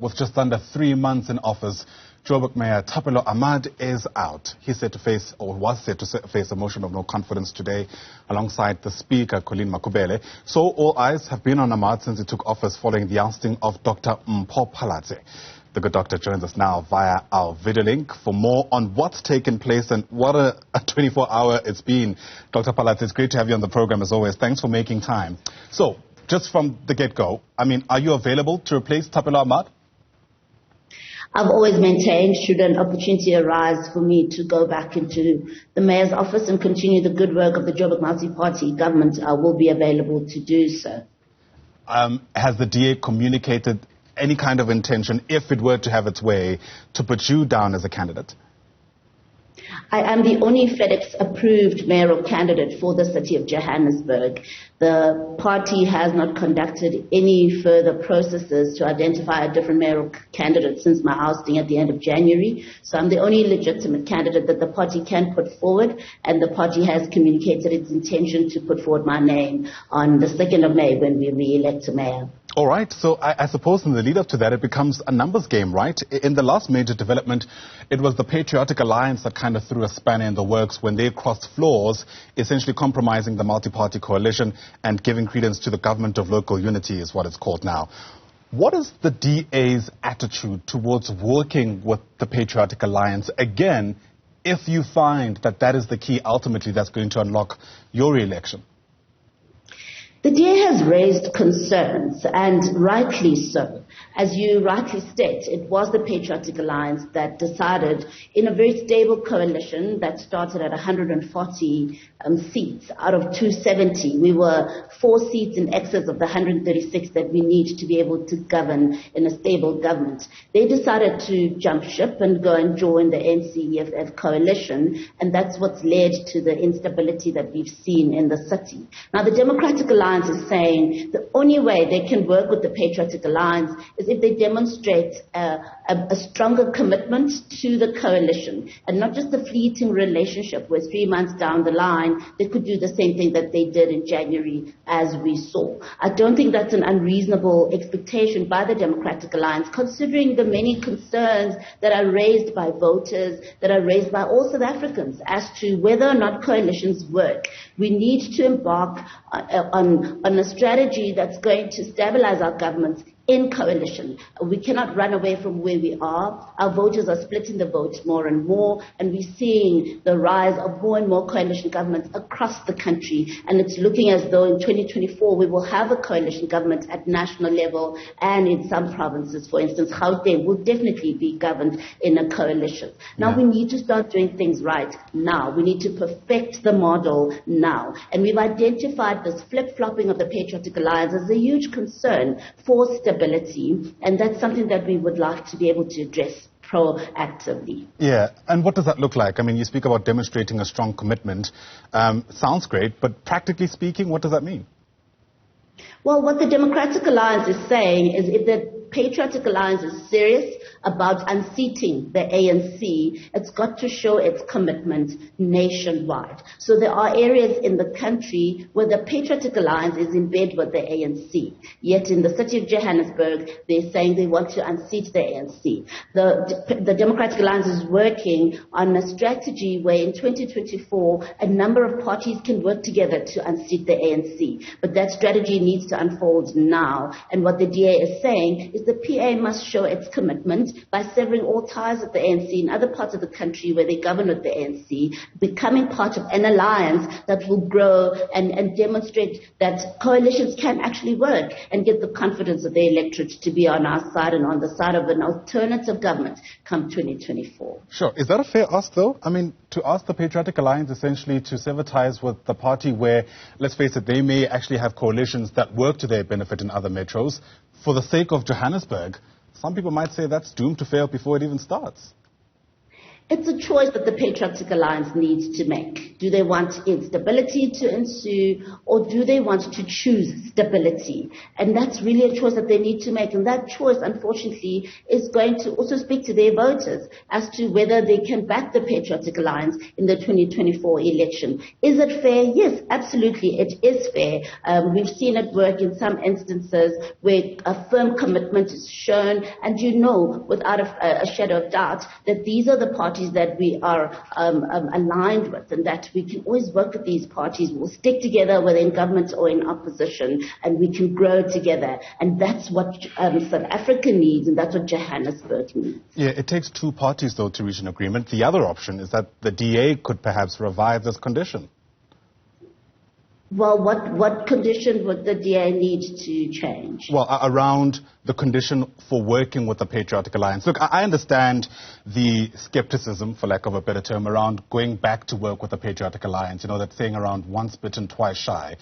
With just under 3 months in office, Joburg Mayor Thapelo Amad is out. He's set to face, or was set to face, a motion of no confidence today alongside the Speaker, Colleen Makubele. So all eyes have been on Amad since he took office following the ousting of Dr Mpho Phalatse. The good doctor joins us now via our video link for more on what's taken place and what a 24-hour it's been. Dr. Phalatse, it's great to have you on the program as always. Thanks for making time. So, just from the get-go, are you available to replace Thapelo Amad? I've always maintained, should an opportunity arise for me to go back into the mayor's office and continue the good work of the Joburg multi-party government, I will be available to do so. Has the DA communicated any kind of intention, if it were to have its way, to put you down as a candidate? I am the only FedEx-approved mayoral candidate for the city of Johannesburg. The party has not conducted any further processes to identify a different mayoral candidate since my ousting at the end of January. So I'm the only legitimate candidate that the party can put forward, and the party has communicated its intention to put forward my name on the 2nd of May when we re-elect a mayor. All right, so I suppose in the lead-up to that, it becomes a numbers game, right? In the last major development, it was the Patriotic Alliance that kind of threw a spanner in the works when they crossed floors, essentially compromising the multi-party coalition and giving credence to the government of local unity, is what it's called now. What is the DA's attitude towards working with the Patriotic Alliance, again, if you find that that is the key ultimately that's going to unlock your re-election? The DA has raised concerns, and rightly so. As you rightly state, it was the Patriotic Alliance that decided, in a very stable coalition that started at 140 seats out of 270, we were 4 seats in excess of the 136 that we need to be able to govern in a stable government. They decided to jump ship and go and join the ANC coalition, and that's what's led to the instability that we've seen in the city. Now, the Democratic Alliance is saying the only way they can work with the Patriotic Alliance is if they demonstrate a stronger commitment to the coalition, and not just a fleeting relationship where 3 months down the line they could do the same thing that they did in January, as we saw. I don't think that's an unreasonable expectation by the Democratic Alliance, considering the many concerns that are raised by voters, that are raised by all South Africans as to whether or not coalitions work. We need to embark on a strategy that's going to stabilize our governments in coalition. We cannot run away from where we are. Our voters are splitting the vote more and more, and we're seeing the rise of more and more coalition governments across the country. And it's looking as though in 2024 we will have a coalition government at national level, and in some provinces, for instance, Gauteng will definitely be governed in a coalition. Now we need to start doing things right now. We need to perfect the model now. And we've identified this flip-flopping of the Patriotic Alliance as a huge concern for stability. And that's something that we would like to be able to address proactively. Yeah, and what does that look like? You speak about demonstrating a strong commitment. Sounds great, but practically speaking, what does that mean? Well, what the Democratic Alliance is saying is if the Patriotic Alliance is serious about unseating the ANC, it's got to show its commitment nationwide. So there are areas in the country where the Patriotic Alliance is in bed with the ANC. Yet in the city of Johannesburg, they're saying they want to unseat the ANC. The Democratic Alliance is working on a strategy where in 2024, a number of parties can work together to unseat the ANC. But that strategy needs to unfold now. And what the DA is saying is the PA must show its commitment by severing all ties with the ANC in other parts of the country where they govern with the ANC, becoming part of an alliance that will grow and demonstrate that coalitions can actually work, and get the confidence of the electorate to be on our side and on the side of an alternative government come 2024. Sure. Is that a fair ask, though? To ask the Patriotic Alliance essentially to sever ties with the party where, let's face it, they may actually have coalitions that work to their benefit in other metros. For the sake of Johannesburg, some people might say that's doomed to fail before it even starts. It's a choice that the Patriotic Alliance needs to make. Do they want instability to ensue, or do they want to choose stability? And that's really a choice that they need to make. And that choice, unfortunately, is going to also speak to their voters as to whether they can back the Patriotic Alliance in the 2024 election. Is it fair? Yes, absolutely, it is fair. We've seen it work in some instances where a firm commitment is shown, and you know without a shadow of doubt that these are the parties that we are aligned with, and that we can always work with these parties. We'll stick together whether in government or in opposition, and we can grow together. And that's what South Africa needs, and that's what Johannesburg needs. Yeah, it takes two parties, though, to reach an agreement. The other option is that the DA could perhaps revive this condition. Well, what condition would the DA need to change? Well, around the condition for working with the Patriotic Alliance. Look, I understand the skepticism, for lack of a better term, around going back to work with the Patriotic Alliance. You know, that saying around once bitten, twice shy.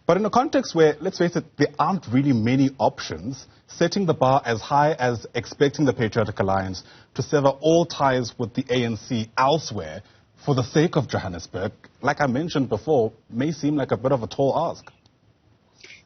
But in a context where, let's face it, there aren't really many options, setting the bar as high as expecting the Patriotic Alliance to sever all ties with the ANC elsewhere for the sake of Johannesburg, like I mentioned before, may seem like a bit of a tall ask.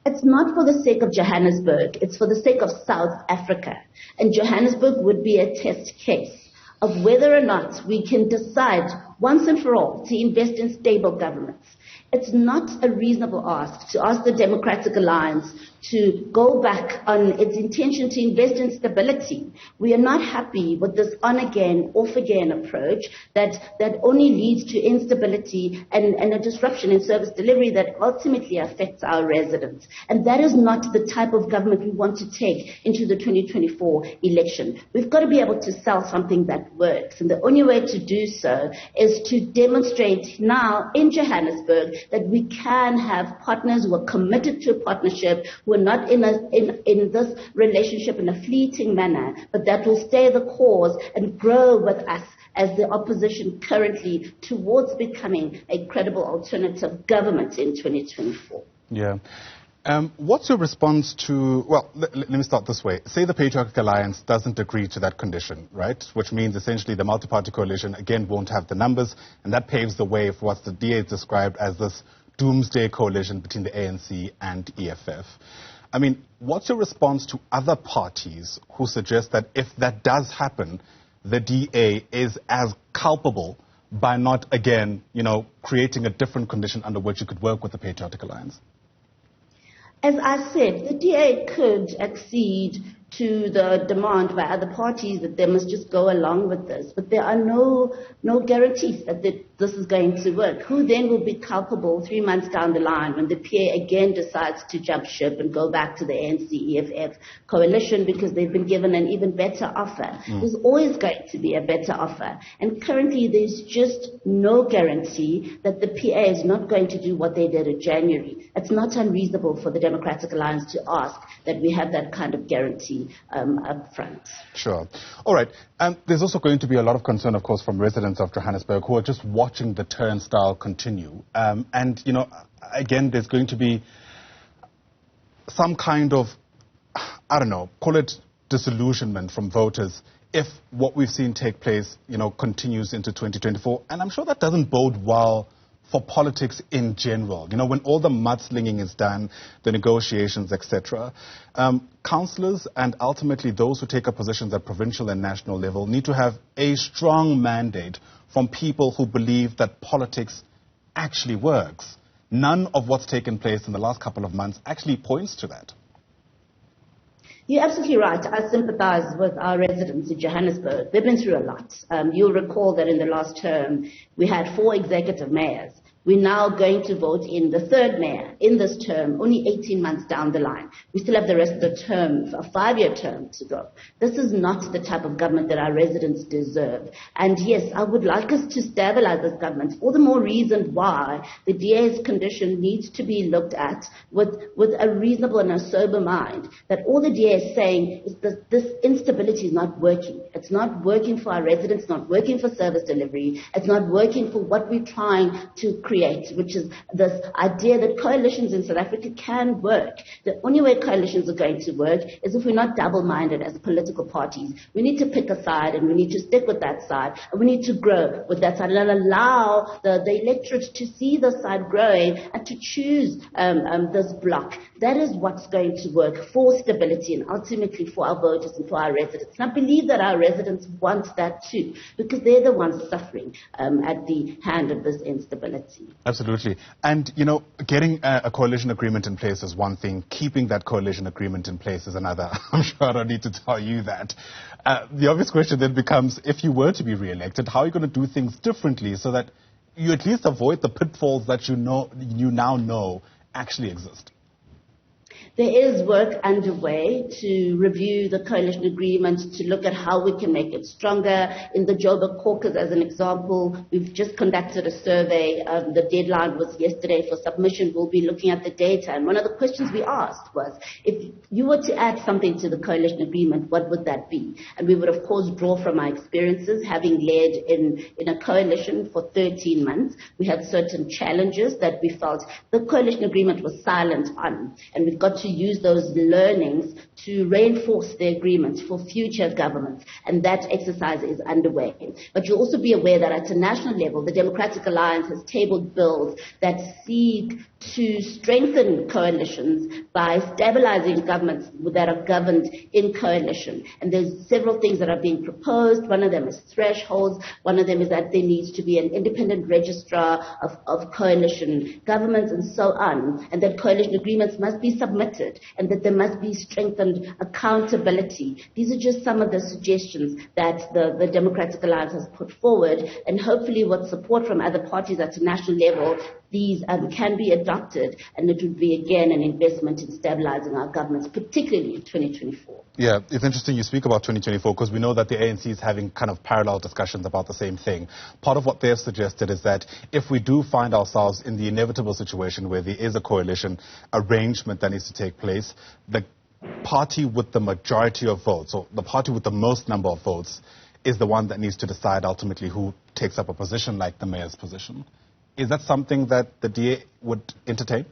It's not for the sake of Johannesburg. It's for the sake of South Africa. And Johannesburg would be a test case of whether or not we can decide once and for all to invest in stable governments. It's not a reasonable ask to ask the Democratic Alliance to go back on its intention to invest in stability. We are not happy with this on-again, off-again approach that only leads to instability and a disruption in service delivery that ultimately affects our residents. And that is not the type of government we want to take into the 2024 election. We've got to be able to sell something that works. And the only way to do so is to demonstrate now in Johannesburg that we can have partners who are committed to a partnership, who are not in this relationship in a fleeting manner, but that will stay the cause and grow with us as the opposition currently towards becoming a credible alternative government in 2024. Yeah. What's your response to, well, let me start this way. Say the Patriotic Alliance doesn't agree to that condition, right? Which means essentially the multi-party coalition, again, won't have the numbers, and that paves the way for what the DA has described as this doomsday coalition between the ANC and EFF. I mean, what's your response to other parties who suggest that if that does happen, the DA is as culpable by not, again, creating a different condition under which you could work with the Patriotic Alliance? As I said, the DA could accede to the demand by other parties that they must just go along with this. But there are no guarantees that this is going to work. Who then will be culpable 3 months down the line when the PA again decides to jump ship and go back to the ANC-EFF coalition because they've been given an even better offer? There's always going to be a better offer. And currently there's just no guarantee that the PA is not going to do what they did in January. It's not unreasonable for the Democratic Alliance to ask that we have that kind of guarantee up front. Sure. All right. There's also going to be a lot of concern, of course, from residents of Johannesburg who are just watching the turnstile continue. Again, there's going to be some kind of, call it disillusionment from voters if what we've seen take place, continues into 2024. And I'm sure that doesn't bode well for politics in general. When all the mudslinging is done, the negotiations, etc., councillors and ultimately those who take up positions at provincial and national level need to have a strong mandate from people who believe that politics actually works. None of what's taken place in the last couple of months actually points to that. You're absolutely right. I sympathize with our residents in Johannesburg. They've been through a lot. You'll recall that in the last term, we had 4 executive mayors. We're now going to vote in the 3rd mayor in this term, only 18 months down the line. We still have the rest of the term, a 5-year term to go. This is not the type of government that our residents deserve. And yes, I would like us to stabilize this government. All the more reason why the DA's condition needs to be looked at with a reasonable and a sober mind. That all the DA is saying is that this instability is not working. It's not working for our residents, it's not working for service delivery, it's not working for what we're trying to create create, which is this idea that coalitions in South Africa can work. The only way coalitions are going to work is if we're not double-minded as political parties. We need to pick a side and we need to stick with that side, and we need to grow with that side and allow the electorate to see the side growing and to choose this bloc. That is what's going to work for stability and ultimately for our voters and for our residents. And I believe that our residents want that too, because they're the ones suffering at the hand of this instability. Absolutely. And, you know, getting a coalition agreement in place is one thing. Keeping that coalition agreement in place is another. I'm sure I don't need to tell you that. The obvious question then becomes, if you were to be re-elected, how are you going to do things differently so that you at least avoid the pitfalls that you now know actually exist? There is work underway to review the coalition agreement, to look at how we can make it stronger. In the Joburg caucus, as an example, we've just conducted a survey. The deadline was yesterday for submission. We'll be looking at the data. And one of the questions we asked was, if you were to add something to the coalition agreement, what would that be? And we would, of course, draw from our experiences, having led in a coalition for 13 months. We had certain challenges that we felt the coalition agreement was silent on. And we've got to use those learnings to reinforce the agreement for future governments, and that exercise is underway. But you'll also be aware that at a national level, the Democratic Alliance has tabled bills that seek to strengthen coalitions by stabilizing governments that are governed in coalition. And there's several things that are being proposed. One of them is thresholds. One of them is that there needs to be an independent registrar of coalition governments and so on, and that coalition agreements must be submitted, and that there must be strengthened accountability. These are just some of the suggestions that the Democratic Alliance has put forward, and hopefully with support from other parties at a national level, these can be adopted, and it would be, again, an investment in stabilizing our governments, particularly in 2024. Yeah, it's interesting you speak about 2024 because we know that the ANC is having kind of parallel discussions about the same thing. Part of what they've suggested is that if we do find ourselves in the inevitable situation where there is a coalition arrangement that needs to take place, the party with the majority of votes, or the party with the most number of votes, is the one that needs to decide ultimately who takes up a position like the mayor's position. Is that something that the DA would entertain?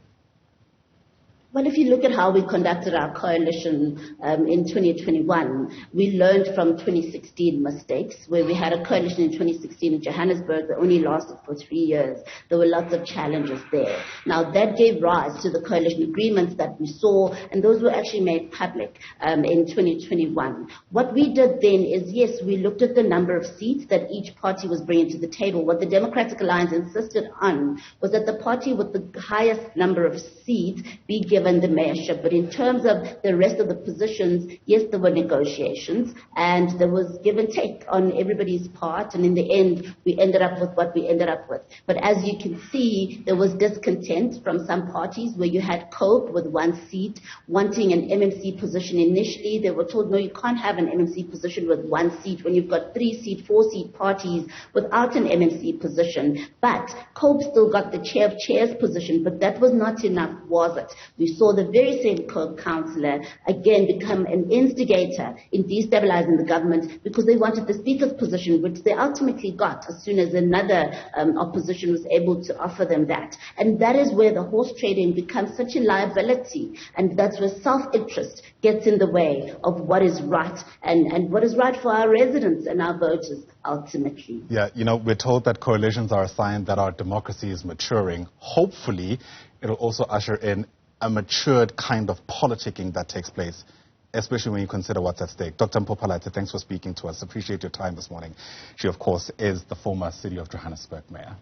Well, if you look at how we conducted our coalition in 2021, we learned from 2016 mistakes, where we had a coalition in 2016 in Johannesburg that only lasted for 3 years. There were lots of challenges there. Now, that gave rise to the coalition agreements that we saw, and those were actually made public in 2021. What we did then is, yes, we looked at the number of seats that each party was bringing to the table. What the Democratic Alliance insisted on was that the party with the highest number of seats be given the mayorship. But in terms of the rest of the positions, yes, there were negotiations and there was give and take on everybody's part, and in the end we ended up with what we ended up with. But as you can see, there was discontent from some parties, where you had COPE with 1 seat wanting an MMC position. Initially they were told, no, you can't have an MMC position with 1 seat when you've got 3-seat, 4-seat parties without an MMC position. But COPE still got the chair of chairs position, but that was not enough, was it? We saw the very same councillor again become an instigator in destabilizing the government, because they wanted the speaker's position, which they ultimately got as soon as another opposition was able to offer them that. And that is where the horse trading becomes such a liability, and that's where self-interest gets in the way of what is right and what is right for our residents and our voters ultimately. Yeah, you know, we're told that coalitions are a sign that our democracy is maturing. Hopefully, it'll also usher in a matured kind of politicking that takes place, especially when you consider what's at stake. Dr Mpho Phalatse, thanks for speaking to us. Appreciate your time this morning. She, of course, is the former City of Johannesburg Mayor.